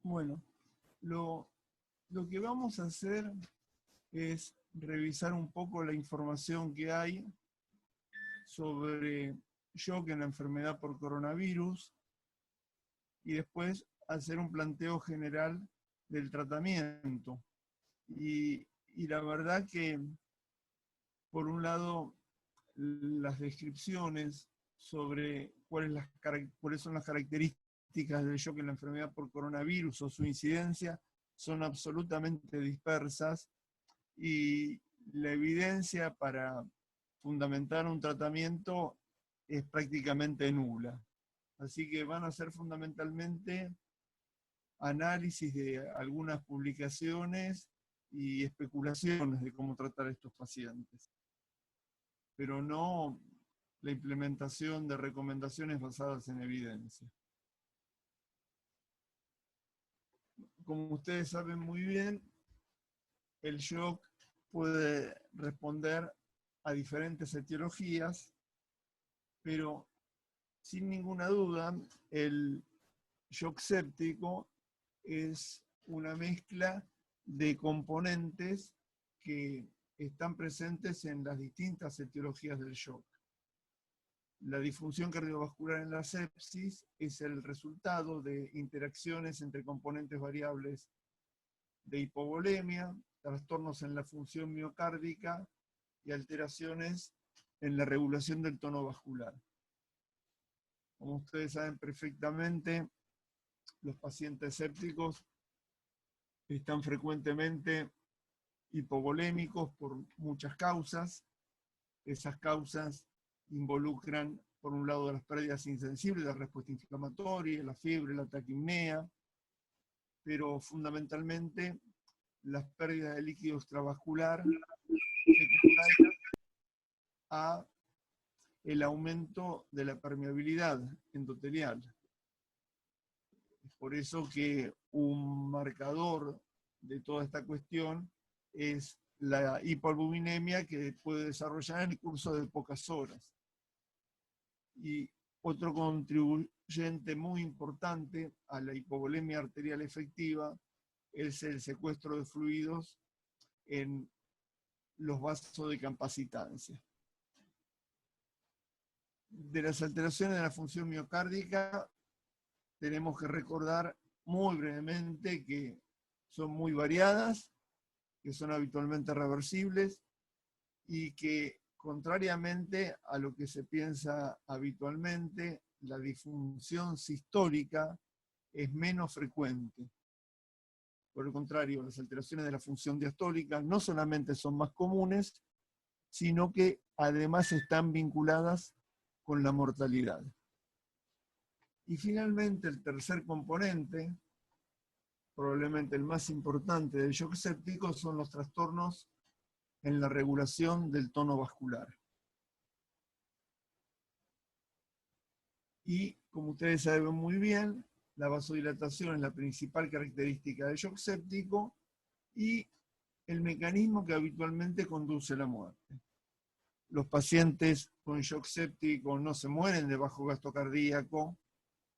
Bueno, lo que vamos a hacer es revisar un poco la información que hay sobre shock en la enfermedad por coronavirus y después hacer un planteo general del tratamiento. Y la verdad que, por un lado, las descripciones sobre cuáles son las características del shock en la enfermedad por coronavirus o su incidencia son absolutamente dispersas, y la evidencia para fundamentar un tratamiento es prácticamente nula. Así que van a ser fundamentalmente análisis de algunas publicaciones y especulaciones de cómo tratar a estos pacientes, pero no la implementación de recomendaciones basadas en evidencia. Como ustedes saben muy bien, el shock puede responder a diferentes etiologías, pero sin ninguna duda el shock séptico es una mezcla de componentes que están presentes en las distintas etiologías del shock. La disfunción cardiovascular en la sepsis es el resultado de interacciones entre componentes variables de hipovolemia, trastornos en la función miocárdica y alteraciones en la regulación del tono vascular. Como ustedes saben perfectamente, los pacientes sépticos están frecuentemente hipovolémicos por muchas causas. Esas causas involucran, por un lado, las pérdidas insensibles, la respuesta inflamatoria, la fiebre, la taquipnea, pero fundamentalmente las pérdidas de líquido extravascular secundarias a el aumento de la permeabilidad endotelial. Es por eso que un marcador de toda esta cuestión es la hipoalbuminemia, que puede desarrollar en el curso de pocas horas. Y otro contribuyente muy importante a la hipovolemia arterial efectiva es el secuestro de fluidos en los vasos de capacitancia. De las alteraciones de la función miocárdica, tenemos que recordar muy brevemente que son muy variadas, que son habitualmente reversibles y que, contrariamente a lo que se piensa habitualmente, la disfunción sistólica es menos frecuente. Por el contrario, las alteraciones de la función diastólica no solamente son más comunes, sino que además están vinculadas con la mortalidad. Y finalmente, el tercer componente, probablemente el más importante del shock séptico, son los trastornos en la regulación del tono vascular. Y, como ustedes saben muy bien, la vasodilatación es la principal característica del shock séptico y el mecanismo que habitualmente conduce a la muerte. Los pacientes con shock séptico no se mueren de bajo gasto cardíaco,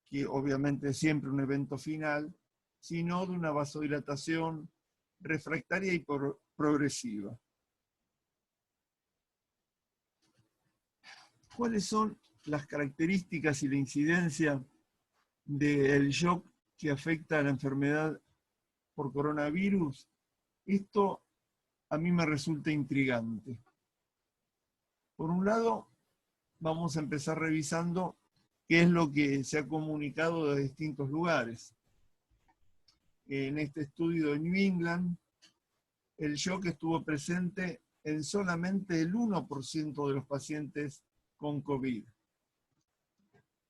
que obviamente es siempre un evento final, sino de una vasodilatación refractaria y progresiva. ¿Cuáles son las características y la incidencia del shock que afecta a la enfermedad por coronavirus? Esto a mí me resulta intrigante. Por un lado, vamos a empezar revisando qué es lo que se ha comunicado de distintos lugares. En este estudio de New England, el shock estuvo presente en solamente el 1% de los pacientes con COVID.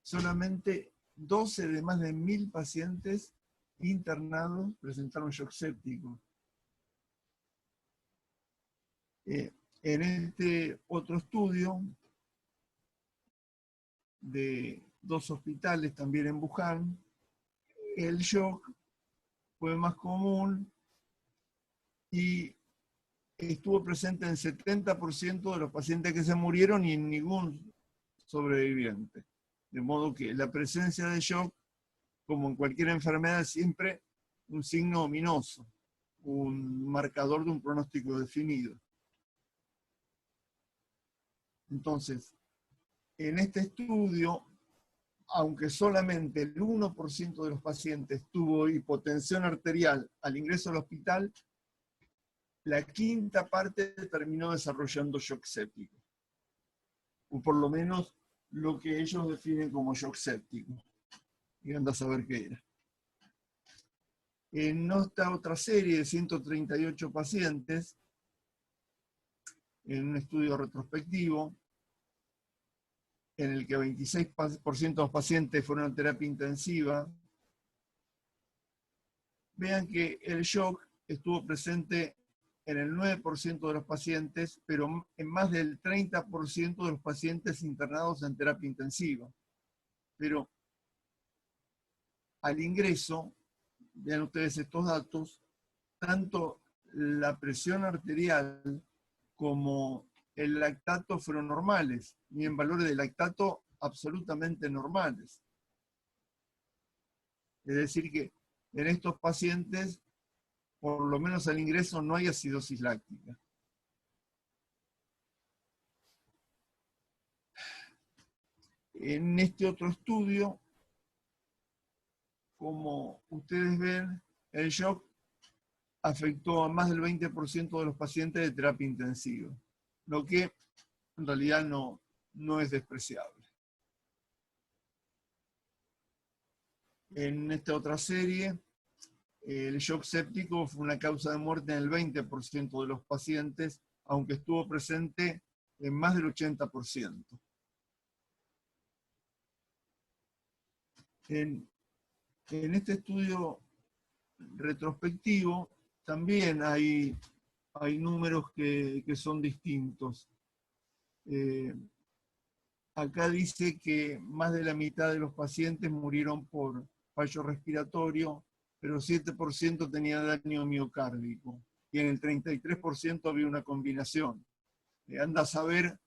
Solamente 12 de más de 1000 pacientes internados presentaron shock séptico. En este otro estudio de 2 hospitales también en Wuhan, el shock fue más común y estuvo presente en 70% de los pacientes que se murieron y en ningún sobreviviente. De modo que la presencia de shock, como en cualquier enfermedad, siempre un signo ominoso, un marcador de un pronóstico definido. Entonces, en este estudio, aunque solamente el 1% de los pacientes tuvo hipotensión arterial al ingreso al hospital, la quinta parte terminó desarrollando shock séptico. O por lo menos lo que ellos definen como shock séptico. Y anda a saber qué era. En esta otra serie de 138 pacientes, en un estudio retrospectivo, en el que 26% de los pacientes fueron a terapia intensiva, vean que el shock estuvo presente en el 9% de los pacientes, pero en más del 30% de los pacientes internados en terapia intensiva. Pero al ingreso, vean ustedes estos datos, tanto la presión arterial como el lactato fueron normales, y en valores de lactato absolutamente normales. Es decir que en estos pacientes, por lo menos al ingreso, no hay acidosis láctica. En este otro estudio, como ustedes ven, el shock afectó a más del 20% de los pacientes de terapia intensiva, lo que en realidad no es despreciable. En esta otra serie, el shock séptico fue una causa de muerte en el 20% de los pacientes, aunque estuvo presente en más del 80%. En este estudio retrospectivo también hay números que son distintos. Acá dice que más de la mitad de los pacientes murieron por fallo respiratorio, pero 7% tenía daño miocárdico, y en el 33% había una combinación. Anda a saber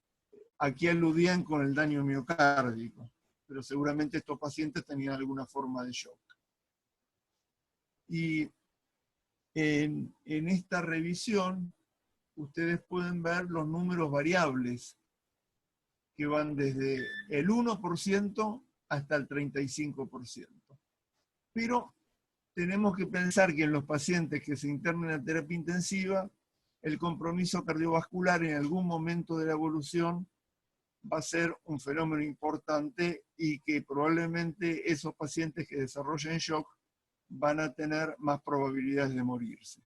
a qué aludían con el daño miocárdico, pero seguramente estos pacientes tenían alguna forma de shock. Y en esta revisión, ustedes pueden ver los números variables que van desde el 1% hasta el 35%. Pero tenemos que pensar que en los pacientes que se internen a terapia intensiva, el compromiso cardiovascular en algún momento de la evolución va a ser un fenómeno importante y que probablemente esos pacientes que desarrollen shock van a tener más probabilidades de morirse.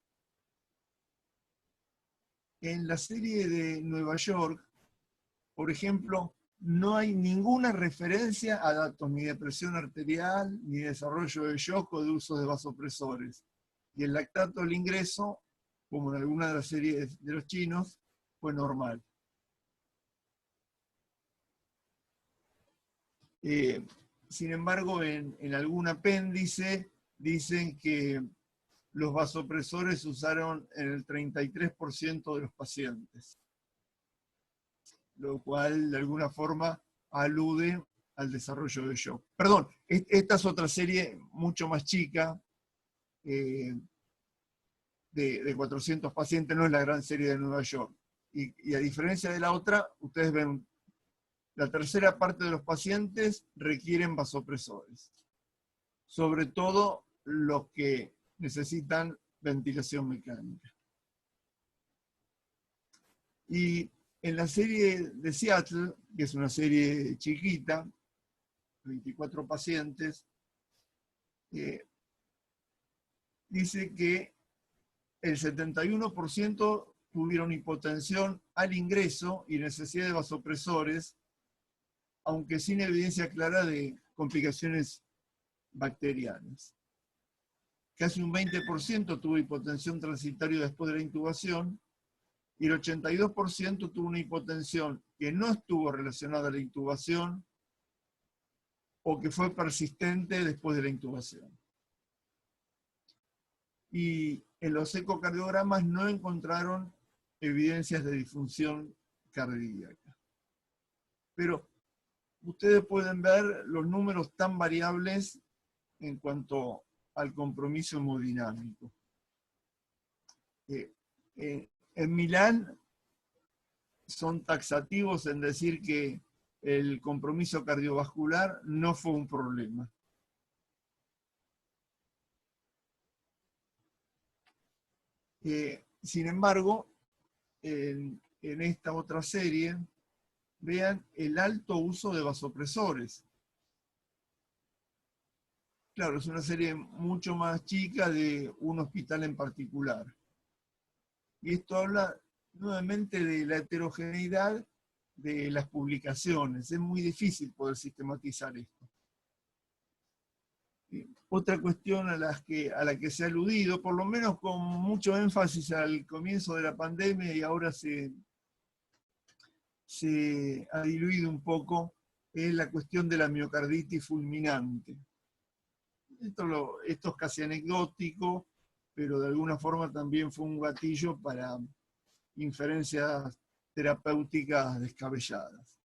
En la serie de Nueva York, por ejemplo, no hay ninguna referencia a datos ni de presión arterial, ni de desarrollo de shock o de uso de vasopresores. Y el lactato al ingreso, como en alguna de las series de los chinos, fue normal. Sin embargo, en algún apéndice dicen que los vasopresores se usaron en el 33% de los pacientes, lo cual de alguna forma alude al desarrollo de shock. Perdón, esta es otra serie mucho más chica, de 400 pacientes, no es la gran serie de Nueva York. Y a diferencia de la otra, ustedes ven, la tercera parte de los pacientes requieren vasopresores, sobre todo los que necesitan ventilación mecánica. Y en la serie de Seattle, que es una serie chiquita, 24 pacientes, dice que el 71% tuvieron hipotensión al ingreso y necesidad de vasopresores, aunque sin evidencia clara de complicaciones bacterianas. Casi un 20% tuvo hipotensión transitoria después de la intubación, y el 82% tuvo una hipotensión que no estuvo relacionada a la intubación o que fue persistente después de la intubación. Y en los ecocardiogramas no encontraron evidencias de disfunción cardíaca. Pero ustedes pueden ver los números tan variables en cuanto al compromiso hemodinámico. En Milán son taxativos en decir que el compromiso cardiovascular no fue un problema. Sin embargo, en esta otra serie, vean el alto uso de vasopresores. Claro, es una serie mucho más chica de un hospital en particular. Y esto habla nuevamente de la heterogeneidad de las publicaciones. Es muy difícil poder sistematizar esto. Otra cuestión a la que se ha aludido, por lo menos con mucho énfasis al comienzo de la pandemia y ahora se ha diluido un poco, es la cuestión de la miocarditis fulminante. Esto es casi anecdótico, pero de alguna forma también fue un gatillo para inferencias terapéuticas descabelladas.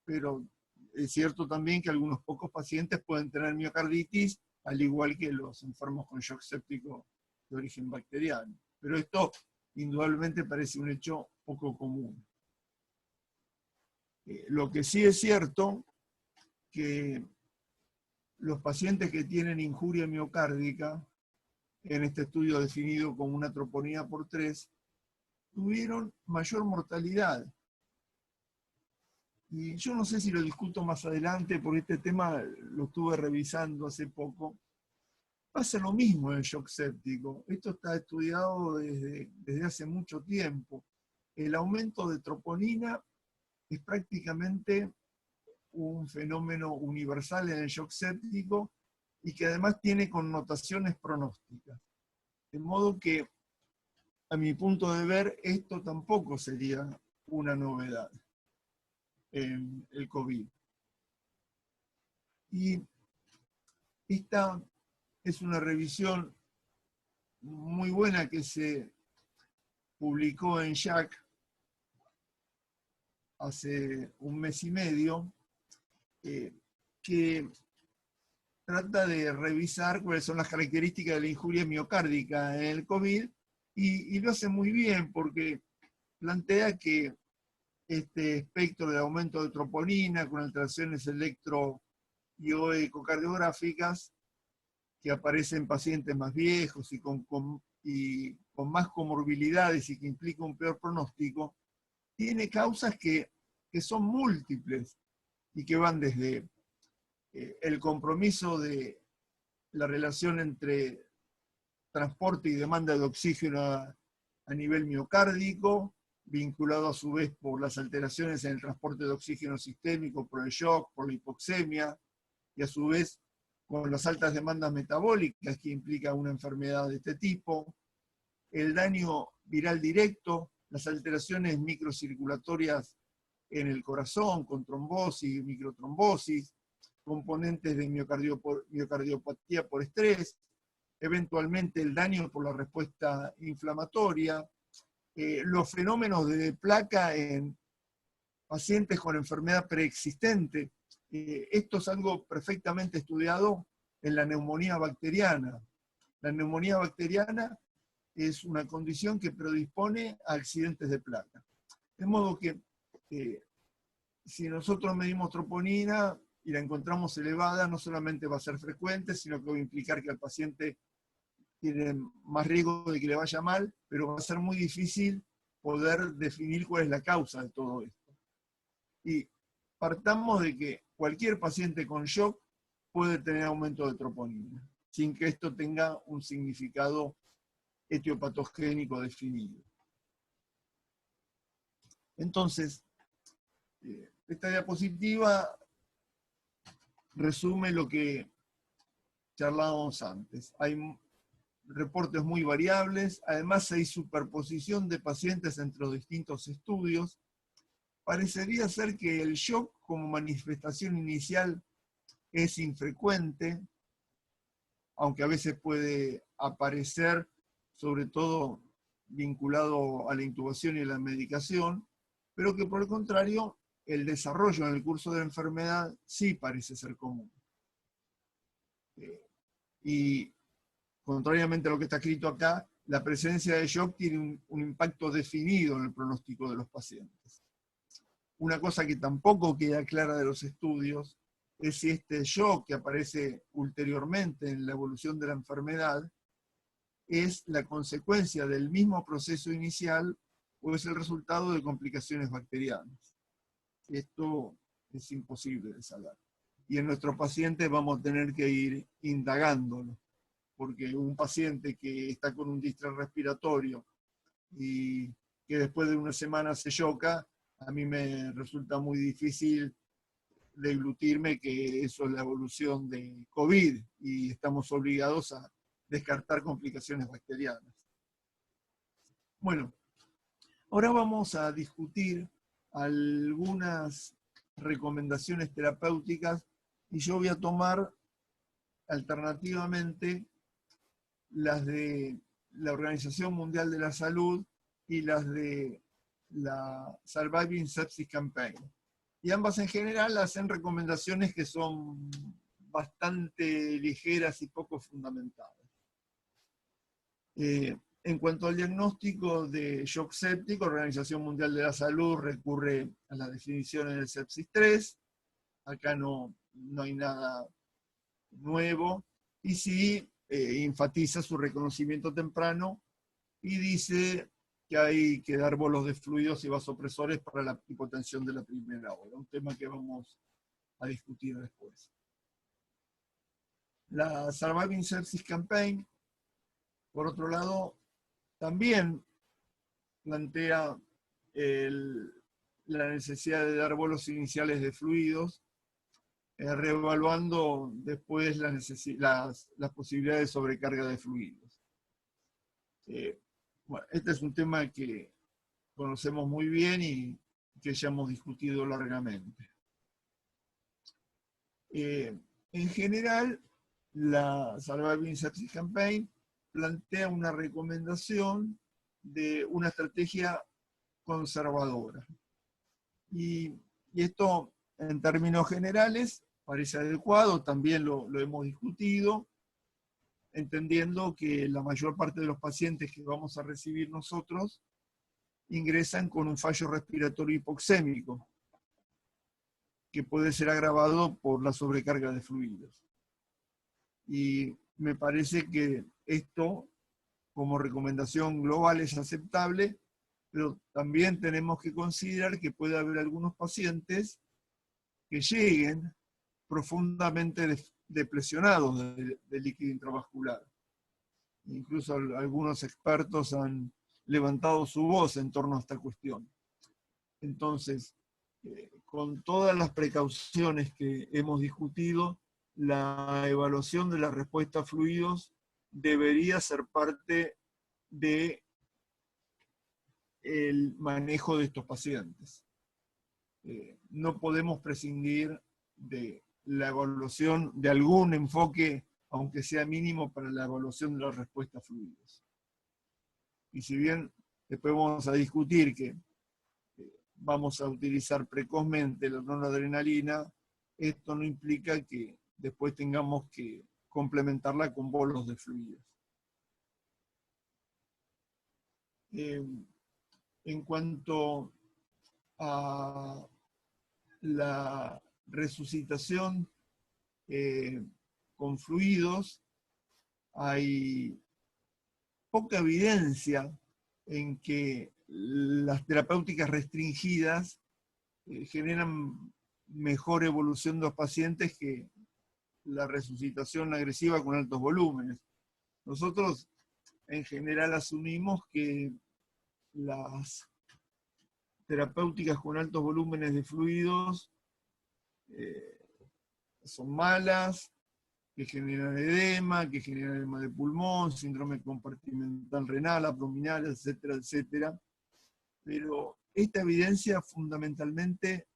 Pero es cierto también que algunos pocos pacientes pueden tener miocarditis, al igual que los enfermos con shock séptico de origen bacteriano. Pero esto indudablemente parece un hecho poco común. Lo que sí es cierto que los pacientes que tienen injuria miocárdica, en este estudio definido como una troponina por 3, tuvieron mayor mortalidad. Y yo no sé si lo discuto más adelante, porque este tema lo estuve revisando hace poco. Pasa lo mismo en el shock séptico. Esto está estudiado desde hace mucho tiempo. El aumento de troponina es prácticamente un fenómeno universal en el shock séptico y que además tiene connotaciones pronósticas. De modo que, a mi punto de ver, esto tampoco sería una novedad en el COVID. Y esta es una revisión muy buena que se publicó en JACC hace un mes y medio, que trata de revisar cuáles son las características de la injuria miocárdica en el COVID, y lo hace muy bien porque plantea que este espectro de aumento de troponina con alteraciones electro y o ecocardiográficas que aparecen en pacientes más viejos y con más comorbilidades y que implica un peor pronóstico, tiene causas que son múltiples y que van desde el compromiso de la relación entre transporte y demanda de oxígeno a nivel miocárdico, vinculado a su vez por las alteraciones en el transporte de oxígeno sistémico, por el shock, por la hipoxemia, y a su vez con las altas demandas metabólicas que implica una enfermedad de este tipo, el daño viral directo, las alteraciones microcirculatorias en el corazón, con trombosis, microtrombosis, componentes de miocardiopatía por estrés, eventualmente el daño por la respuesta inflamatoria, los fenómenos de placa en pacientes con enfermedad preexistente. Esto es algo perfectamente estudiado en la neumonía bacteriana. La neumonía bacteriana es una condición que predispone a accidentes de placa. De modo que si nosotros medimos troponina y la encontramos elevada, no solamente va a ser frecuente, sino que va a implicar que el paciente tiene más riesgo de que le vaya mal, pero va a ser muy difícil poder definir cuál es la causa de todo esto. Y partamos de que cualquier paciente con shock puede tener aumento de troponina, sin que esto tenga un significado etiopatogénico definido. Entonces, esta diapositiva resume lo que charlábamos antes. Hay reportes muy variables, además hay superposición de pacientes entre los distintos estudios. Parecería ser que el shock como manifestación inicial es infrecuente, aunque a veces puede aparecer, sobre todo vinculado a la intubación y a la medicación, pero que por el contrario, el desarrollo en el curso de la enfermedad sí parece ser común. Y contrariamente a lo que está escrito acá, la presencia de shock tiene un impacto definido en el pronóstico de los pacientes. Una cosa que tampoco queda clara de los estudios es si este shock que aparece ulteriormente en la evolución de la enfermedad es la consecuencia del mismo proceso inicial o es el resultado de complicaciones bacterianas. Esto es imposible de saber. Y en nuestros pacientes vamos a tener que ir indagándolo, porque un paciente que está con un distrés respiratorio y que después de una semana se choca, a mí me resulta muy difícil deglutirme que eso es la evolución de COVID y estamos obligados a descartar complicaciones bacterianas. Bueno, ahora vamos a discutir algunas recomendaciones terapéuticas y yo voy a tomar alternativamente las de la Organización Mundial de la Salud y las de la Surviving Sepsis Campaign. Y ambas en general hacen recomendaciones que son bastante ligeras y poco fundamentadas. En cuanto al diagnóstico de shock séptico, la Organización Mundial de la Salud recurre a las definiciones del sepsis 3. Acá no hay nada nuevo. Y sí enfatiza su reconocimiento temprano y dice que hay que dar bolos de fluidos y vasopresores para la hipotensión de la primera hora, un tema que vamos a discutir después. La Surviving Sepsis Campaign, por otro lado, también plantea la necesidad de dar bolos iniciales de fluidos, reevaluando después las posibilidades de sobrecarga de fluidos. Bueno, este es un tema que conocemos muy bien y que ya hemos discutido largamente. En general, la Surviving Sepsis Campaign plantea una recomendación de una estrategia conservadora. Y esto, en términos generales, parece adecuado, también lo hemos discutido, entendiendo que la mayor parte de los pacientes que vamos a recibir nosotros ingresan con un fallo respiratorio hipoxémico, que puede ser agravado por la sobrecarga de fluidos. Y me parece que esto, como recomendación global, es aceptable, pero también tenemos que considerar que puede haber algunos pacientes que lleguen profundamente depresionados de líquido intravascular. Incluso algunos expertos han levantado su voz en torno a esta cuestión. Entonces, con todas las precauciones que hemos discutido, la evaluación de la respuesta a fluidos debería ser parte del manejo de estos pacientes. No podemos prescindir de la evaluación de algún enfoque, aunque sea mínimo, para la evaluación de la respuesta a fluidos. Y si bien después vamos a discutir que vamos a utilizar precozmente la noradrenalina, esto no implica que después tengamos que complementarla con bolos de fluidos. En cuanto a la resucitación con fluidos, hay poca evidencia en que las terapéuticas restringidas generan mejor evolución de los pacientes que la resucitación agresiva con altos volúmenes. Nosotros en general asumimos que las terapéuticas con altos volúmenes de fluidos son malas, que generan edema de pulmón, síndrome compartimental renal, abdominal, etcétera, etcétera. Pero esta evidencia fundamentalmente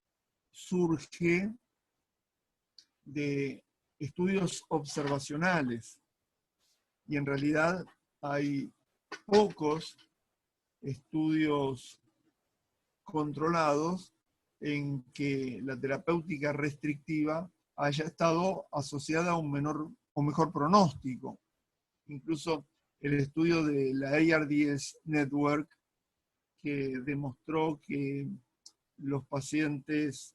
surge de estudios observacionales. Y en realidad hay pocos estudios controlados en que la terapéutica restrictiva haya estado asociada a un menor o mejor pronóstico. incluso el estudio de la ARDS Network, que demostró que los pacientes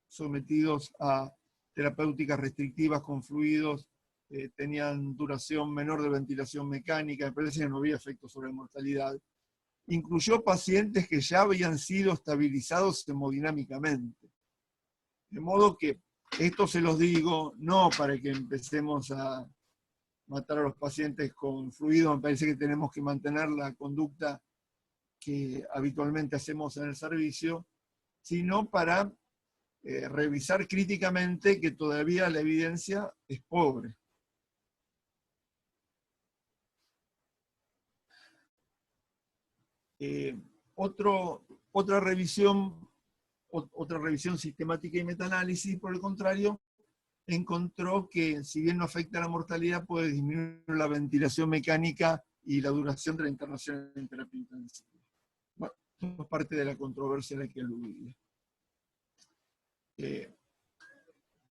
sometidos a terapéuticas restrictivas con fluidos tenían duración menor de ventilación mecánica, me parece que no había efecto sobre la mortalidad. Incluyó pacientes que ya habían sido estabilizados hemodinámicamente. De modo que esto se los digo no para que empecemos a matar a los pacientes con fluido, me parece que tenemos que mantener la conducta que habitualmente hacemos en el servicio, sino para revisar críticamente que todavía la evidencia es pobre. Otra revisión sistemática y metaanálisis, por el contrario, encontró que si bien no afecta a la mortalidad, puede disminuir la ventilación mecánica y la duración de la internación en terapia intensiva. Bueno, esto es parte de la controversia a la que aludía.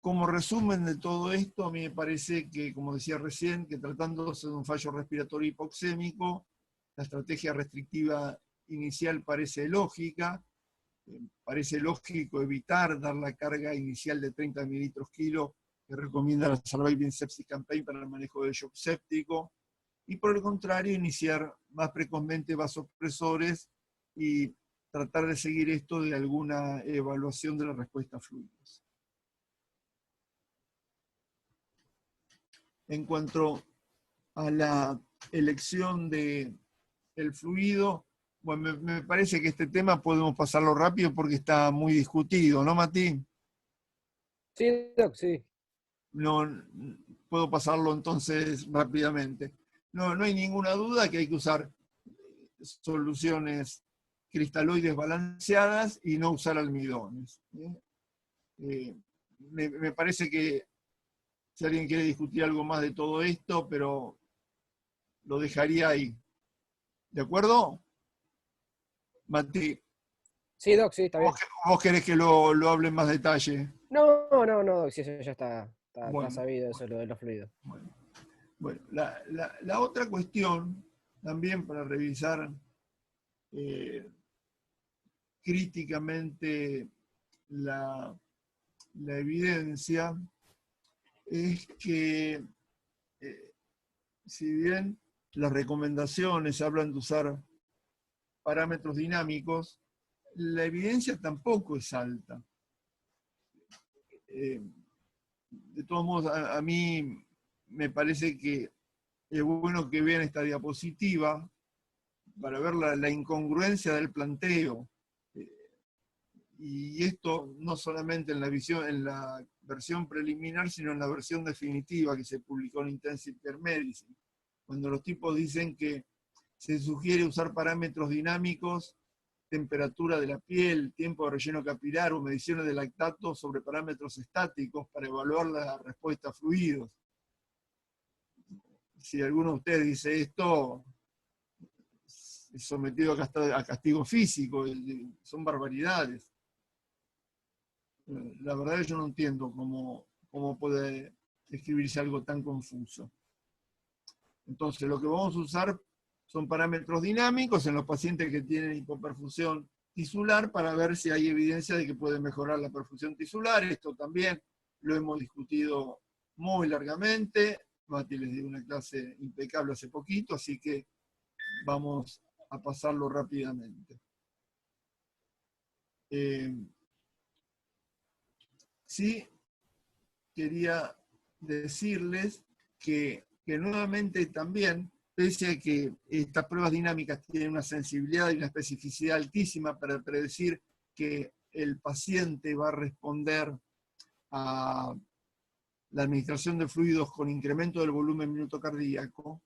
Como resumen de todo esto, a mí me parece que, como decía recién, que tratándose de un fallo respiratorio hipoxémico, la estrategia restrictiva inicial parece lógica. Parece lógico evitar dar la carga inicial de 30 mililitros kilo que recomienda la Surviving Sepsis Campaign para el manejo del shock séptico, y por el contrario, iniciar más precozmente vasopresores y tratar de seguir esto de alguna evaluación de la respuesta a fluidos. En cuanto a la elección del fluido, bueno, me parece que este tema podemos pasarlo rápido porque está muy discutido, ¿no, Mati? Sí, Doc, sí. No, puedo pasarlo entonces rápidamente. No hay ninguna duda que hay que usar soluciones cristaloides balanceadas y no usar almidones. Me parece que si alguien quiere discutir algo más de todo esto, pero lo dejaría ahí. ¿De acuerdo? Mati, Sí, Doc, sí, está bien. ¿vos querés que lo hable en más detalle? No, Doc, sí, eso ya está Bueno, sabido, eso lo de los fluidos. bueno, la otra cuestión, también para revisar críticamente la evidencia, es que si bien las recomendaciones hablan de usar parámetros dinámicos, la evidencia tampoco es alta. De todos modos, a mí me parece que es bueno que vean esta diapositiva para ver la incongruencia del planteo. Y esto no solamente en la versión preliminar, sino en la versión definitiva que se publicó en Intensive Care Medicine, cuando los tipos dicen que se sugiere usar parámetros dinámicos, temperatura de la piel, tiempo de relleno capilar o mediciones de lactato sobre parámetros estáticos para evaluar la respuesta a fluidos. Si alguno de ustedes dice esto, es sometido a castigo físico, son barbaridades. La verdad es que yo no entiendo cómo puede escribirse algo tan confuso. Entonces, lo que vamos a usar son parámetros dinámicos en los pacientes que tienen hipoperfusión tisular para ver si hay evidencia de que puede mejorar la perfusión tisular. Esto también lo hemos discutido muy largamente. Mati les dio una clase impecable hace poquito, así que vamos a pasarlo rápidamente. Sí, quería decirles que nuevamente también, pese a que estas pruebas dinámicas tienen una sensibilidad y una especificidad altísima para predecir que el paciente va a responder a la administración de fluidos con incremento del volumen minuto cardíaco,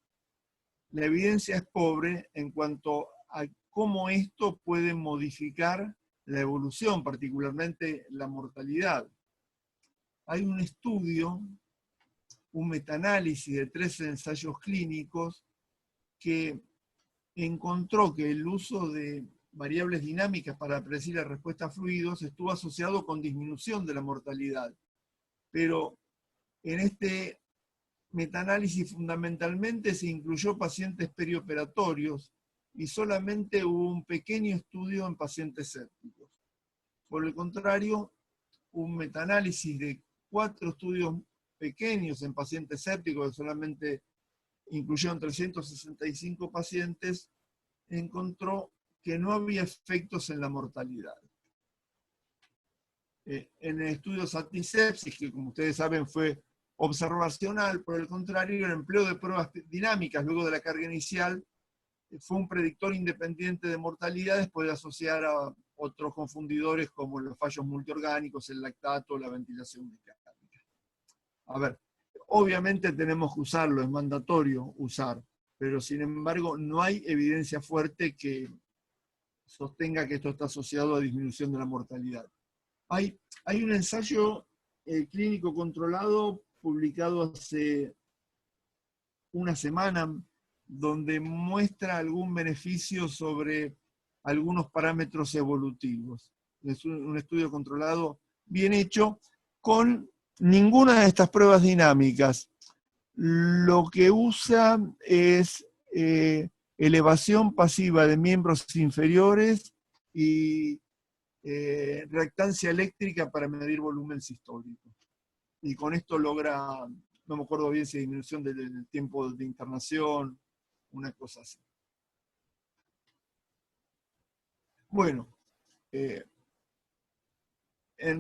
la evidencia es pobre en cuanto a cómo esto puede modificar la evolución, particularmente la mortalidad. Hay un estudio, un metaanálisis de 13 ensayos clínicos que encontró que el uso de variables dinámicas para predecir la respuesta a fluidos estuvo asociado con disminución de la mortalidad. Pero en este metaanálisis fundamentalmente se incluyó pacientes perioperatorios y solamente hubo un pequeño estudio en pacientes sépticos. Por el contrario, un metaanálisis de 4 estudios pequeños en pacientes sépticos, que solamente incluyeron 365 pacientes, encontró que no había efectos en la mortalidad. En el estudio Satisepsis, que como ustedes saben fue observacional, por el contrario, el empleo de pruebas dinámicas luego de la carga inicial fue un predictor independiente de mortalidad después de asociar a otros confundidores como los fallos multiorgánicos, el lactato, la ventilación mecánica. A ver, obviamente tenemos que usarlo, es mandatorio usar, pero sin embargo no hay evidencia fuerte que sostenga que esto está asociado a disminución de la mortalidad. Hay un ensayo clínico controlado publicado hace una semana donde muestra algún beneficio sobre algunos parámetros evolutivos. Es un estudio controlado bien hecho con ninguna de estas pruebas dinámicas. Lo que usa es elevación pasiva de miembros inferiores y reactancia eléctrica para medir volumen sistólico. Y con esto logra, no me acuerdo bien si disminución del tiempo de internación, una cosa así. Bueno, en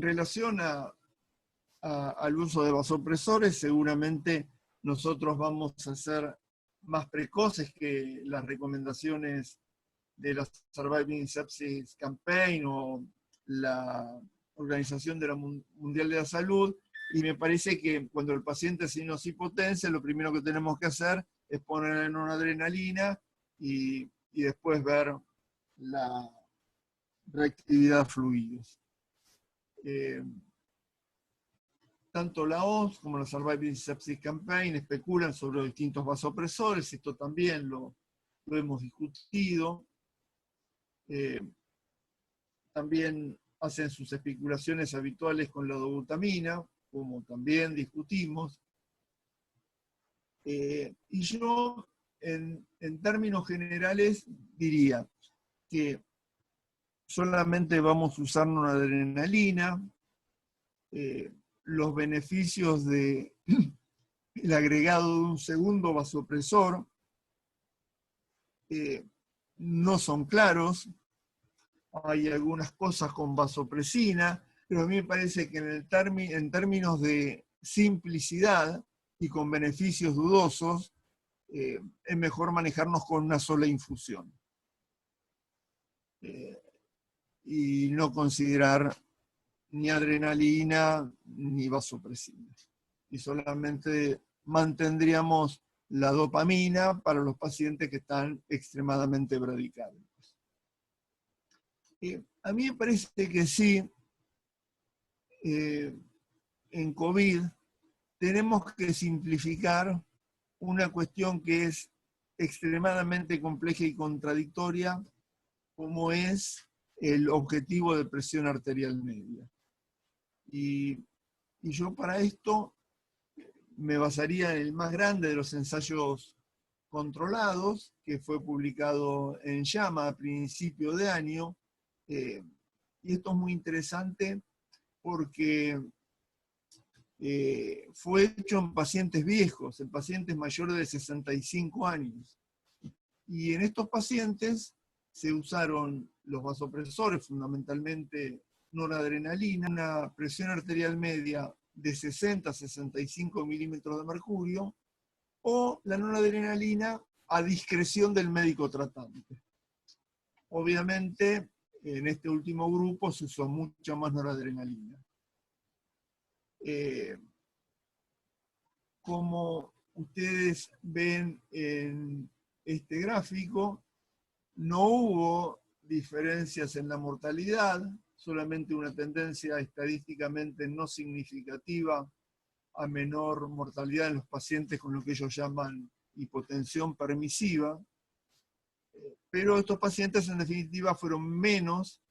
relación al uso de vasopresores, seguramente nosotros vamos a ser más precoces que las recomendaciones de la Surviving Sepsis Campaign o la Organización de la Mundial de la Salud, y me parece que cuando el paciente se nos hipotensa, lo primero que tenemos que hacer es ponerle en una adrenalina y después ver la reactividad de fluidos. Tanto la OMS como la Surviving Sepsis Campaign especulan sobre los distintos vasopresores, esto también lo hemos discutido. También hacen sus especulaciones habituales con la dobutamina, como también discutimos. Y yo, en términos generales, diría que solamente vamos a usar una adrenalina, los beneficios del agregado de un segundo vasopresor no son claros. Hay algunas cosas con vasopresina, pero a mí me parece que en términos de simplicidad y con beneficios dudosos, es mejor manejarnos con una sola infusión. Y no considerar ni adrenalina ni vasopresina. Y solamente mantendríamos la dopamina para los pacientes que están extremadamente bradicárdicos. A mí me parece que sí, en COVID tenemos que simplificar una cuestión que es extremadamente compleja y contradictoria, como es el objetivo de presión arterial media. Y yo para esto me basaría en el más grande de los ensayos controlados, que fue publicado en JAMA a principio de año. Y esto es muy interesante porque fue hecho en pacientes viejos, en pacientes mayores de 65 años. Y en estos pacientes se usaron los vasopresores, fundamentalmente noradrenalina, una presión arterial media de 60 a 65 milímetros de mercurio, o la noradrenalina a discreción del médico tratante. Obviamente, en este último grupo se usó mucha más noradrenalina. Como ustedes ven en este gráfico, no hubo diferencias en la mortalidad, solamente una tendencia estadísticamente no significativa a menor mortalidad en los pacientes con lo que ellos llaman hipotensión permisiva, pero estos pacientes en definitiva fueron menos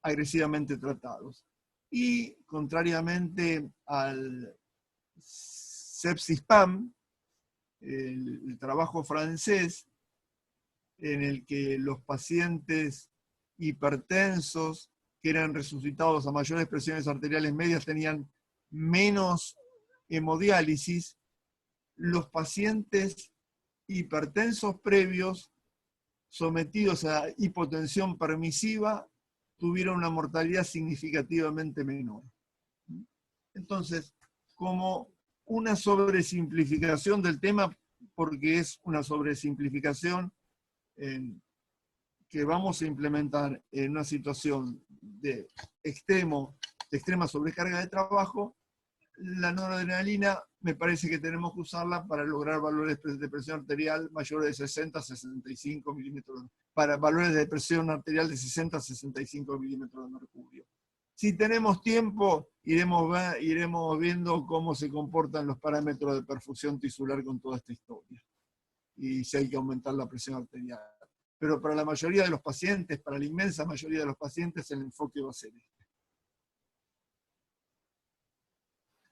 agresivamente tratados. Y contrariamente al Sepsis-PAM, el trabajo francés, en el que los pacientes hipertensos que eran resucitados a mayores presiones arteriales medias tenían menos hemodiálisis, los pacientes hipertensos previos sometidos a hipotensión permisiva tuvieron una mortalidad significativamente menor. Entonces, como una sobresimplificación del tema, porque es una sobresimplificación que vamos a implementar en una situación de extrema sobrecarga de trabajo, la noradrenalina me parece que tenemos que usarla para lograr valores de presión arterial mayores de 60 a 65 milímetros, para valores de presión arterial de 60 a 65 milímetros de mercurio. Si tenemos tiempo, iremos viendo cómo se comportan los parámetros de perfusión tisular con toda esta historia. Y si hay que aumentar la presión arterial. Pero para la mayoría de los pacientes, para la inmensa mayoría de los pacientes, el enfoque va a ser este.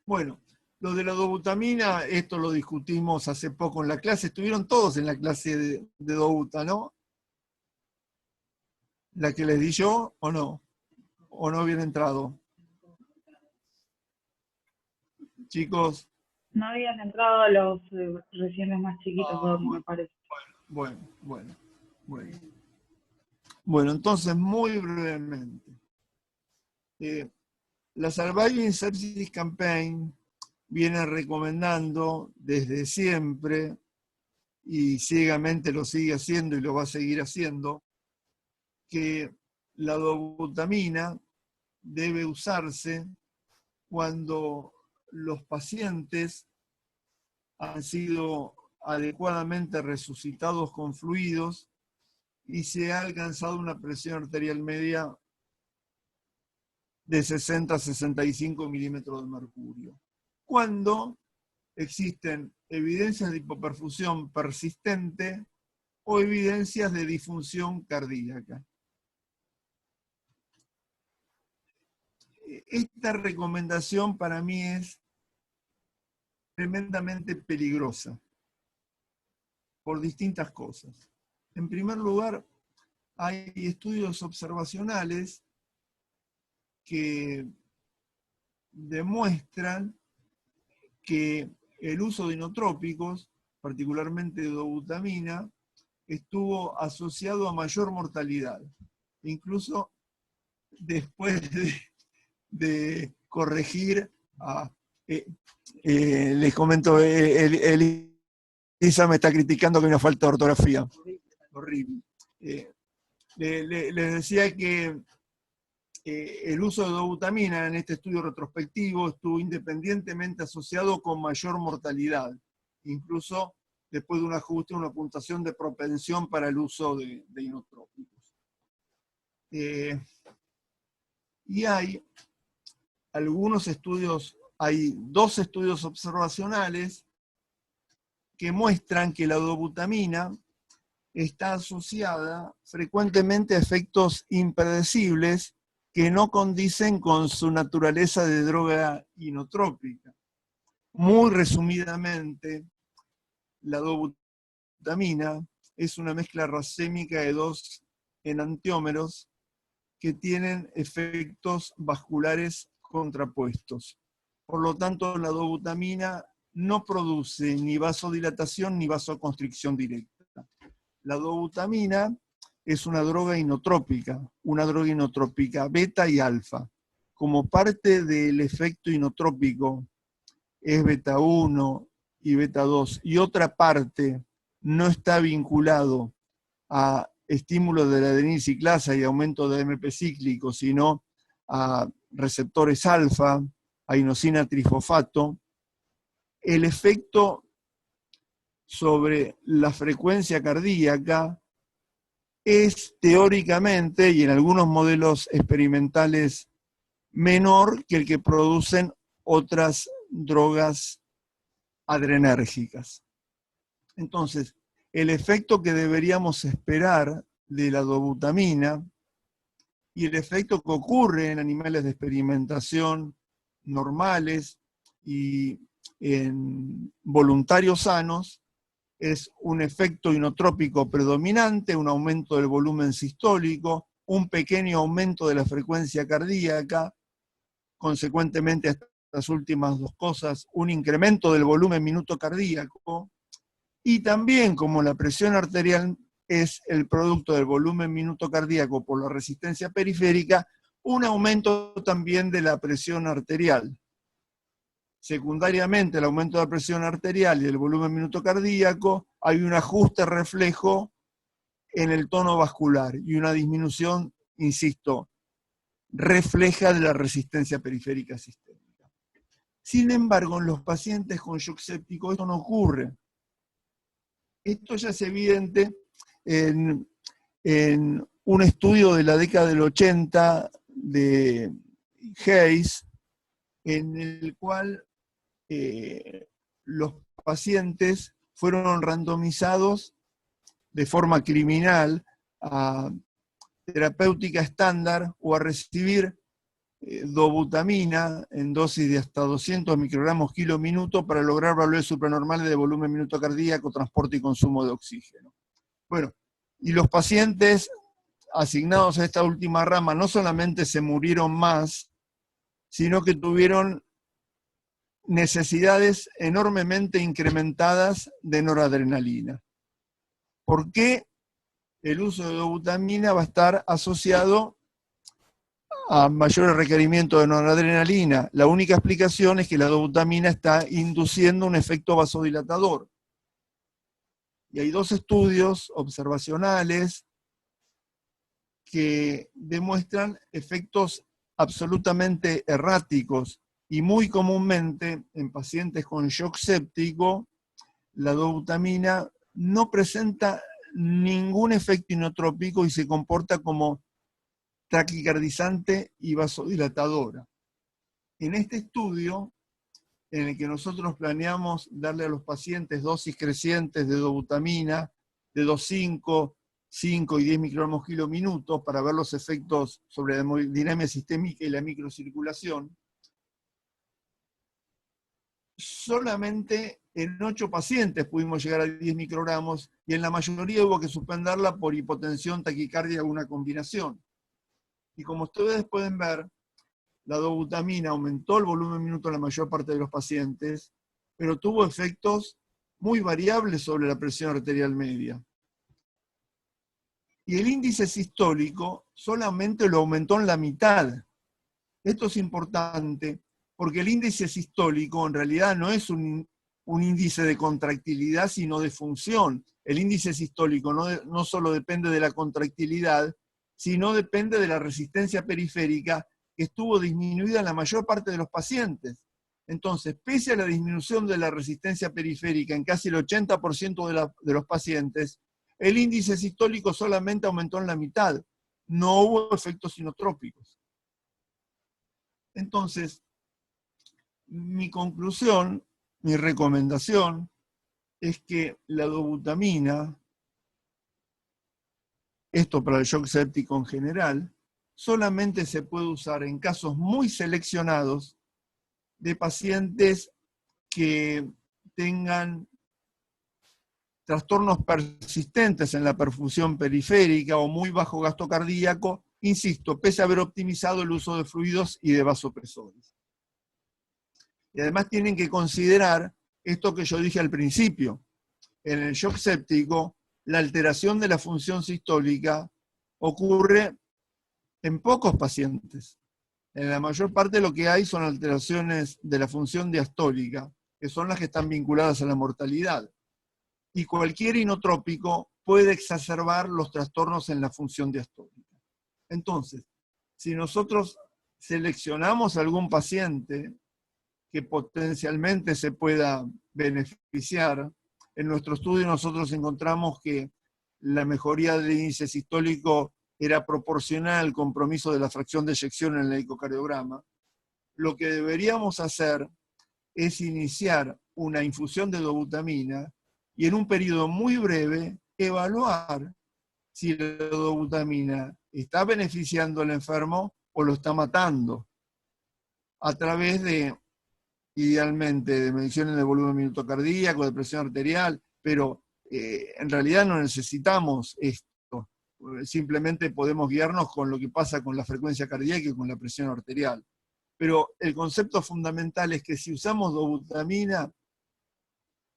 Bueno, lo de la dobutamina, esto lo discutimos hace poco en la clase. Estuvieron todos en la clase de dobuta, ¿no? ¿La que les di yo o no? ¿O no habían entrado? Chicos. No habían entrado los recién los más chiquitos, me parece. Bueno, entonces muy brevemente. La Surviving Sepsis Campaign viene recomendando desde siempre, y ciegamente lo sigue haciendo y lo va a seguir haciendo, que la dobutamina debe usarse cuando los pacientes han sido adecuadamente resucitados con fluidos y se ha alcanzado una presión arterial media de 60 a 65 milímetros de mercurio. Cuando existen evidencias de hipoperfusión persistente o evidencias de disfunción cardíaca. Esta recomendación para mí es tremendamente peligrosa por distintas cosas. En primer lugar, hay estudios observacionales que demuestran que el uso de inotrópicos, particularmente de dobutamina, estuvo asociado a mayor mortalidad. Incluso después de corregir a... les comento, Elisa me está criticando que hay una falta de ortografía. Horrible. Les decía que el uso de dobutamina en este estudio retrospectivo estuvo independientemente asociado con mayor mortalidad, incluso después de un ajuste, una puntuación de propensión para el uso de inotrópicos. Y hay algunos estudios, hay 2 estudios observacionales que muestran que la dobutamina está asociada frecuentemente a efectos impredecibles que no condicen con su naturaleza de droga inotrópica. Muy resumidamente, la dobutamina es una mezcla racémica de 2 enantiómeros que tienen efectos vasculares contrapuestos. Por lo tanto, la dobutamina no produce ni vasodilatación ni vasoconstricción directa. La dobutamina es una droga inotrópica beta y alfa. Como parte del efecto inotrópico es beta 1 y beta 2, y otra parte no está vinculado a estímulo de la adenilciclasa y aumento de AMP cíclico, sino a receptores alfa, a inosina trifosfato, el efecto sobre la frecuencia cardíaca es teóricamente, y en algunos modelos experimentales, menor que el que producen otras drogas adrenérgicas. Entonces, el efecto que deberíamos esperar de la dobutamina y el efecto que ocurre en animales de experimentación normales y en voluntarios sanos es un efecto inotrópico predominante, un aumento del volumen sistólico, un pequeño aumento de la frecuencia cardíaca, consecuentemente a estas últimas dos cosas, un incremento del volumen minuto cardíaco, y también como la presión arterial es el producto del volumen minuto cardíaco por la resistencia periférica, un aumento también de la presión arterial. Secundariamente, el aumento de la presión arterial y el volumen minuto cardíaco, hay un ajuste reflejo en el tono vascular y una disminución, insisto, refleja de la resistencia periférica sistémica. Sin embargo, en los pacientes con shock séptico esto no ocurre. Esto ya es evidente en un estudio de la década del 80 de Hayes, en el cual los pacientes fueron randomizados de forma criminal a terapéutica estándar o a recibir dobutamina en dosis de hasta 200 microgramos kilo minuto para lograr valores supranormales de volumen minuto cardíaco, transporte y consumo de oxígeno. Bueno, y los pacientes asignados a esta última rama no solamente se murieron más, sino que tuvieron necesidades enormemente incrementadas de noradrenalina. ¿Por qué el uso de dobutamina va a estar asociado a mayores requerimientos de noradrenalina? La única explicación es que la dobutamina está induciendo un efecto vasodilatador. Y hay dos estudios observacionales que demuestran efectos absolutamente erráticos y muy comúnmente en pacientes con shock séptico la dobutamina no presenta ningún efecto inotrópico y se comporta como taquicardizante y vasodilatadora. En este estudio, en el que nosotros planeamos darle a los pacientes dosis crecientes de dobutamina de 2,5, 5 y 10 microgramos kilo minutos para ver los efectos sobre la hemodinámica sistémica y la microcirculación, solamente en 8 pacientes pudimos llegar a 10 microgramos y en la mayoría hubo que suspenderla por hipotensión, taquicardia o una combinación. Y como ustedes pueden ver, la dobutamina aumentó el volumen minuto en la mayor parte de los pacientes, pero tuvo efectos muy variables sobre la presión arterial media. Y el índice sistólico solamente lo aumentó en la mitad. Esto es importante porque el índice sistólico en realidad no es un índice de contractilidad, sino de función. El índice sistólico no solo depende de la contractilidad, sino depende de la resistencia periférica, que estuvo disminuida en la mayor parte de los pacientes. Entonces, pese a la disminución de la resistencia periférica en casi el 80% de los pacientes, el índice sistólico solamente aumentó en la mitad. No hubo efectos inotrópicos. Entonces, mi conclusión, mi recomendación, es que la dobutamina, esto para el shock séptico en general, solamente se puede usar en casos muy seleccionados de pacientes que tengan trastornos persistentes en la perfusión periférica o muy bajo gasto cardíaco, insisto, pese a haber optimizado el uso de fluidos y de vasopresores. Y además tienen que considerar esto que yo dije al principio. En el shock séptico, la alteración de la función sistólica ocurre en pocos pacientes. En la mayor parte lo que hay son alteraciones de la función diastólica, que son las que están vinculadas a la mortalidad. Y cualquier inotrópico puede exacerbar los trastornos en la función diastólica. Entonces, si nosotros seleccionamos a algún paciente que potencialmente se pueda beneficiar, en nuestro estudio nosotros encontramos que la mejoría del índice sistólico era proporcional al compromiso de la fracción de eyección en el ecocardiograma. Lo que deberíamos hacer es iniciar una infusión de dobutamina y en un periodo muy breve evaluar si la dobutamina está beneficiando al enfermo o lo está matando a través de idealmente de mediciones de volumen minuto cardíaco, de presión arterial, pero en realidad no necesitamos esto. Simplemente podemos guiarnos con lo que pasa con la frecuencia cardíaca y con la presión arterial. Pero el concepto fundamental es que si usamos dobutamina,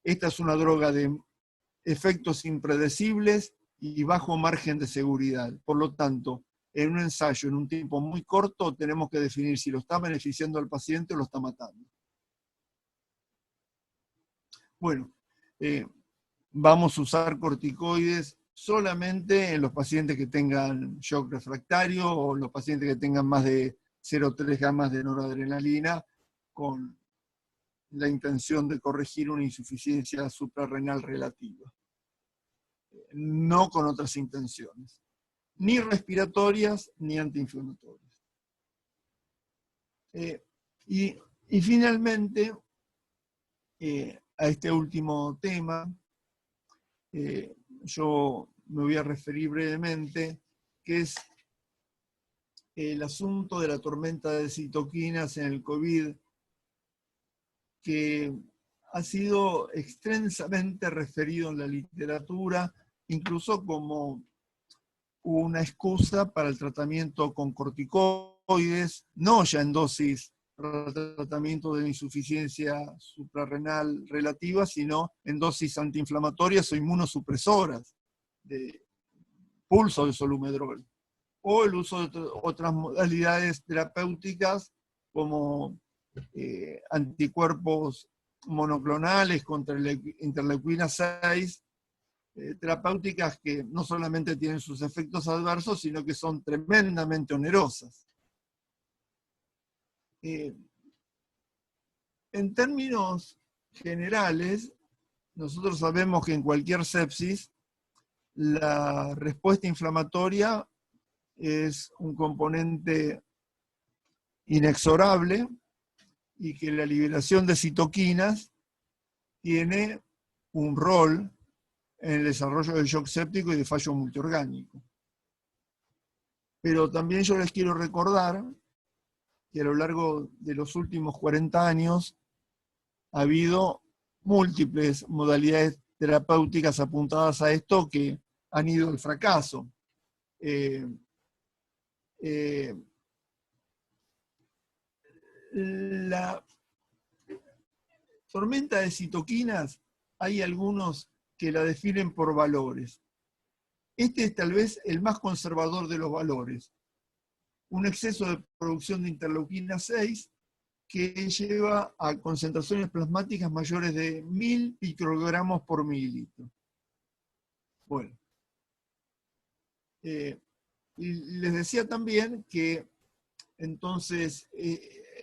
esta es una droga de efectos impredecibles y bajo margen de seguridad. Por lo tanto, en un ensayo, en un tiempo muy corto, tenemos que definir si lo está beneficiando al paciente o lo está matando. Bueno, vamos a usar corticoides solamente en los pacientes que tengan shock refractario o los pacientes que tengan más de 0,3 gamas de noradrenalina, con la intención de corregir una insuficiencia suprarrenal relativa. No con otras intenciones, ni respiratorias ni antiinflamatorias. Y finalmente, a este último tema, yo me voy a referir brevemente, que es el asunto de la tormenta de citoquinas en el COVID, que ha sido extensamente referido en la literatura, incluso como una excusa para el tratamiento con corticoides, no ya en dosis para el tratamiento de la insuficiencia suprarrenal relativa, sino en dosis antiinflamatorias o inmunosupresoras, de pulso de solumedrol, o el uso de otras modalidades terapéuticas como anticuerpos monoclonales contra la interleuquina 6, terapéuticas que no solamente tienen sus efectos adversos, sino que son tremendamente onerosas. En términos generales, nosotros sabemos que en cualquier sepsis, la respuesta inflamatoria es un componente inexorable y que la liberación de citoquinas tiene un rol en el desarrollo del shock séptico y de fallo multiorgánico. Pero también yo les quiero recordar que a lo largo de los últimos 40 años ha habido múltiples modalidades terapéuticas apuntadas a esto que han ido al fracaso. La tormenta de citoquinas, hay algunos que la definen por valores. Este es tal vez el más conservador de los valores. Un exceso de producción de interleuquina 6 que lleva a concentraciones plasmáticas mayores de 1000 microgramos por mililitro. Bueno. Y les decía también que, entonces,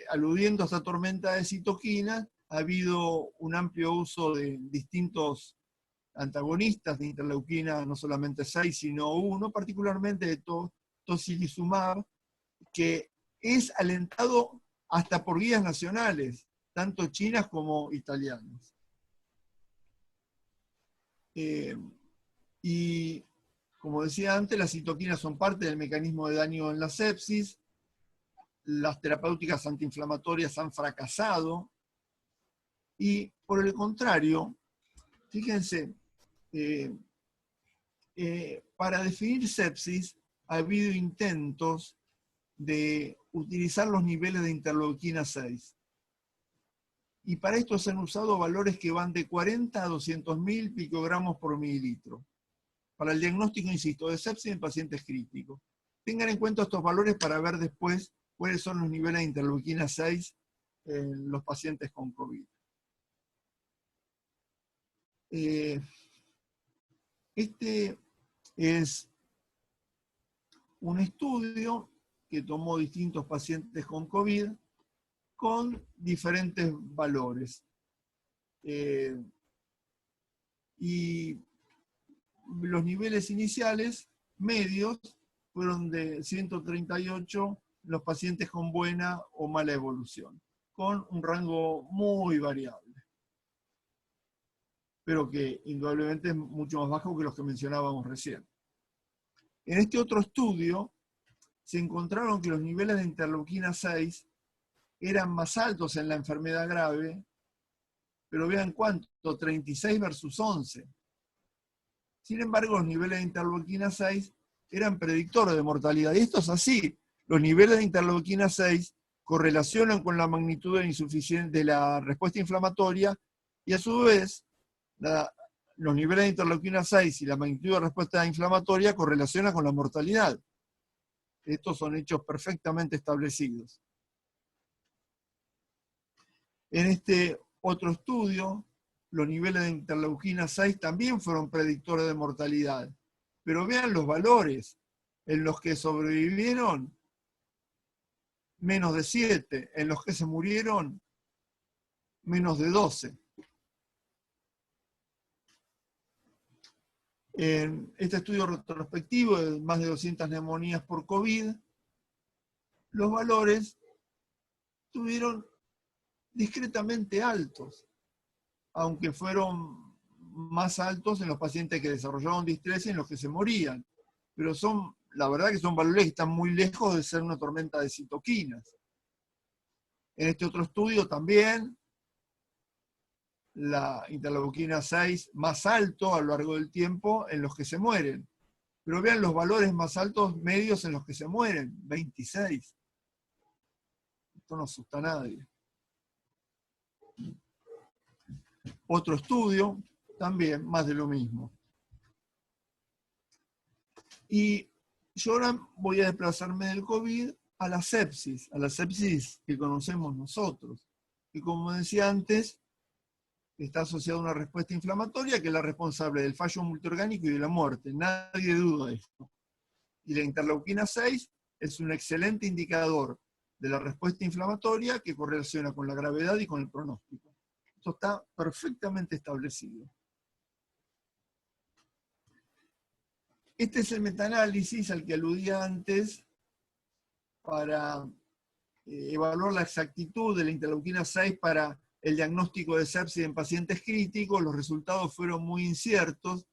aludiendo a esta tormenta de citoquinas, ha habido un amplio uso de distintos antagonistas de interleuquina, no solamente 6, sino 1, particularmente de tocilizumab, que es alentado hasta por guías nacionales, tanto chinas como italianas. Y como decía antes, las citoquinas son parte del mecanismo de daño en la sepsis. Las terapéuticas antiinflamatorias han fracasado. Y por el contrario, fíjense, para definir sepsis ha habido intentos de utilizar los niveles de interleuquina 6. Y para esto se han usado valores que van de 40 a 200.000 picogramos por mililitro. Para el diagnóstico, insisto, de sepsis en pacientes críticos. Tengan en cuenta estos valores para ver después cuáles son los niveles de interleuquina 6 en los pacientes con COVID. Este es un estudio que tomó distintos pacientes con COVID con diferentes valores. Y los niveles iniciales medios fueron de 138 los pacientes con buena o mala evolución, con un rango muy variable, pero que indudablemente es mucho más bajo que los que mencionábamos recién. En este otro estudio se encontraron que los niveles de interleuquina 6 eran más altos en la enfermedad grave, pero vean cuánto, 36 versus 11. Sin embargo, los niveles de interleuquina 6 eran predictores de mortalidad. Y esto es así. Los niveles de interleuquina 6 correlacionan con la magnitud de la respuesta inflamatoria y a su vez los niveles de interleuquina 6 y la magnitud de respuesta inflamatoria correlacionan con la mortalidad. Estos son hechos perfectamente establecidos. En este otro estudio, los niveles de interleuquina 6 también fueron predictores de mortalidad. Pero vean los valores en los que sobrevivieron, menos de 7, en los que se murieron, menos de 12. En este estudio retrospectivo de más de 200 neumonías por COVID, los valores estuvieron discretamente altos, aunque fueron más altos en los pacientes que desarrollaron distrés y en los que se morían. Pero la verdad que son valores que están muy lejos de ser una tormenta de citoquinas. En este otro estudio también, la interleuquina 6 más alto a lo largo del tiempo en los que se mueren. Pero vean los valores más altos medios en los que se mueren, 26. Esto no asusta a nadie. Otro estudio, también más de lo mismo. Y yo ahora voy a desplazarme del COVID a la sepsis que conocemos nosotros. Y como decía antes, está asociada a una respuesta inflamatoria que es la responsable del fallo multiorgánico y de la muerte. Nadie duda de esto. Y la interleuquina 6 es un excelente indicador de la respuesta inflamatoria que correlaciona con la gravedad y con el pronóstico. Esto está perfectamente establecido. Este es el metaanálisis al que aludía antes para evaluar la exactitud de la interleuquina 6 para el diagnóstico de sepsis en pacientes críticos. Los resultados fueron muy inciertos,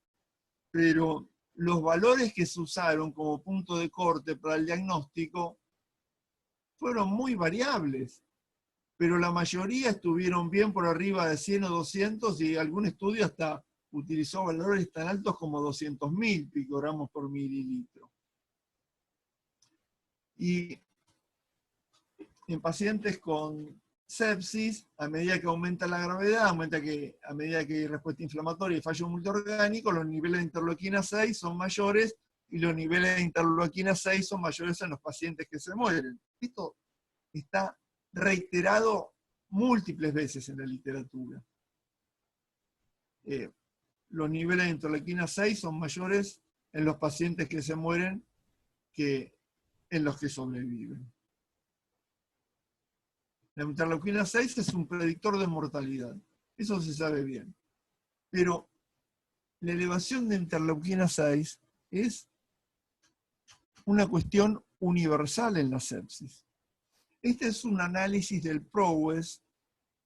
pero los valores que se usaron como punto de corte para el diagnóstico fueron muy variables, pero la mayoría estuvieron bien por arriba de 100 o 200 y algún estudio hasta utilizó valores tan altos como 200.000 picogramos por mililitro. Y en pacientes con sepsis, a medida que aumenta la gravedad, a medida que hay respuesta inflamatoria y fallo multiorgánico, los niveles de interleuquina 6 son mayores y los niveles de interleuquina 6 son mayores en los pacientes que se mueren. Esto está reiterado múltiples veces en la literatura. Los niveles de interleuquina 6 son mayores en los pacientes que se mueren que en los que sobreviven. La interleuquina 6 es un predictor de mortalidad. Eso se sabe bien. Pero la elevación de interleuquina 6 es una cuestión universal en la sepsis. Este es un análisis del PROWESS,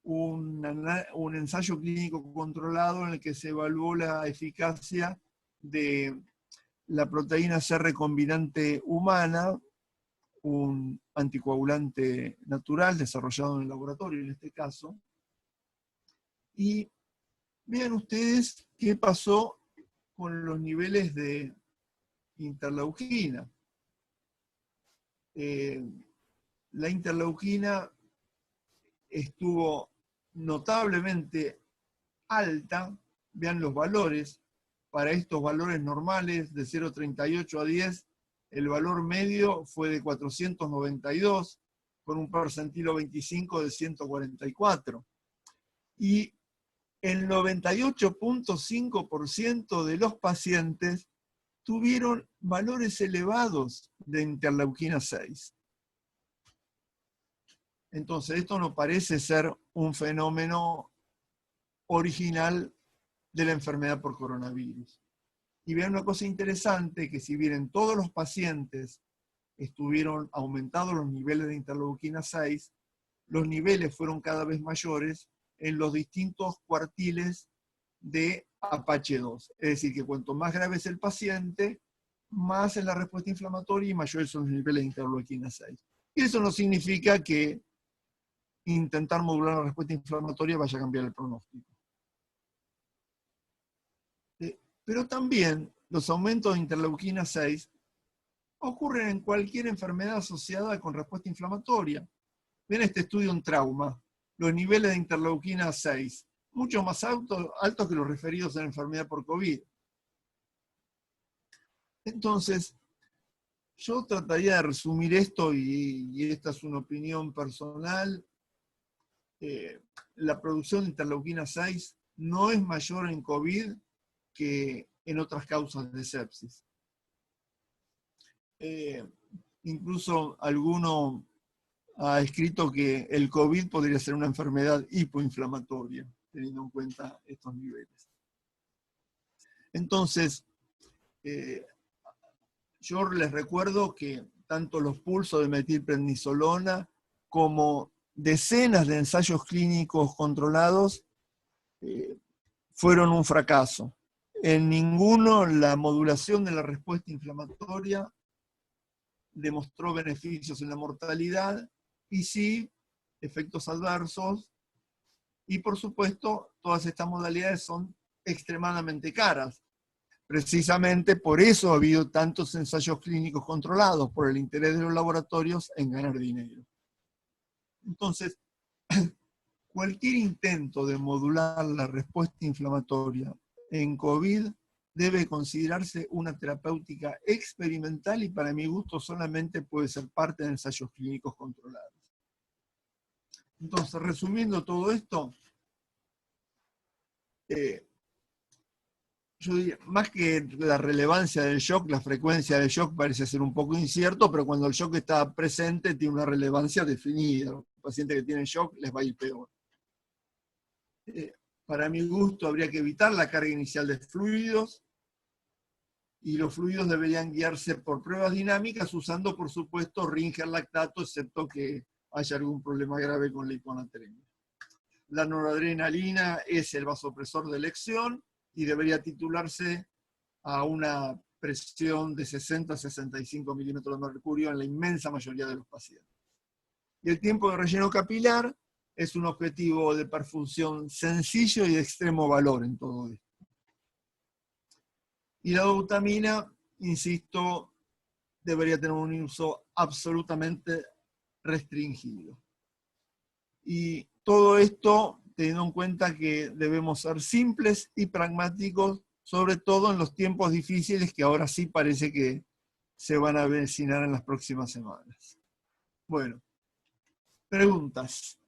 un ensayo clínico controlado en el que se evaluó la eficacia de la proteína C recombinante humana, un anticoagulante natural desarrollado en el laboratorio en este caso. Y vean ustedes qué pasó con los niveles de interleuquina. La interleuquina estuvo notablemente alta, vean los valores, para estos valores normales de 0,38 a 10, el valor medio fue de 492, con un percentilo 25 de 144. Y el 98.5% de los pacientes tuvieron valores elevados de interleuquina 6. Entonces, esto no parece ser un fenómeno original de la enfermedad por coronavirus. Y vean una cosa interesante, que si bien en todos los pacientes estuvieron aumentados los niveles de interleuquina 6, los niveles fueron cada vez mayores en los distintos cuartiles de Apache 2. Es decir, que cuanto más grave es el paciente, más es la respuesta inflamatoria y mayores son los niveles de interleuquina 6. Y eso no significa que intentar modular la respuesta inflamatoria vaya a cambiar el pronóstico. Pero también los aumentos de interleuquina 6 ocurren en cualquier enfermedad asociada con respuesta inflamatoria. Ven este estudio en trauma, los niveles de interleuquina 6, mucho más altos que los referidos en la enfermedad por COVID. Entonces, yo trataría de resumir esto, y esta es una opinión personal. La producción de interleuquina 6 no es mayor en COVID que en otras causas de sepsis. Incluso alguno ha escrito que el COVID podría ser una enfermedad hipoinflamatoria, teniendo en cuenta estos niveles. Entonces, yo les recuerdo que tanto los pulsos de metilprednisolona como decenas de ensayos clínicos controlados fueron un fracaso. En ninguno la modulación de la respuesta inflamatoria demostró beneficios en la mortalidad, y sí efectos adversos, y por supuesto todas estas modalidades son extremadamente caras. Precisamente por eso ha habido tantos ensayos clínicos controlados, por el interés de los laboratorios en ganar dinero. Entonces, cualquier intento de modular la respuesta inflamatoria en COVID debe considerarse una terapéutica experimental, y para mi gusto solamente puede ser parte de ensayos clínicos controlados. Entonces, resumiendo todo esto, yo diría, más que la relevancia del shock, la frecuencia del shock parece ser un poco incierto, pero cuando el shock está presente tiene una relevancia definida. Los pacientes que tienen shock les va a ir peor. Para mi gusto habría que evitar la carga inicial de fluidos, y los fluidos deberían guiarse por pruebas dinámicas usando, por supuesto, Ringer lactato, excepto que haya algún problema grave con la hiponatremia. La noradrenalina es el vasopresor de elección y debería titularse a una presión de 60 a 65 milímetros de mercurio en la inmensa mayoría de los pacientes. Y el tiempo de relleno capilar es un objetivo de perfusión sencillo y de extremo valor en todo esto. Y la dobutamina, insisto, debería tener un uso absolutamente restringido. Y todo esto teniendo en cuenta que debemos ser simples y pragmáticos, sobre todo en los tiempos difíciles que ahora sí parece que se van a avecinar en las próximas semanas. Bueno, preguntas.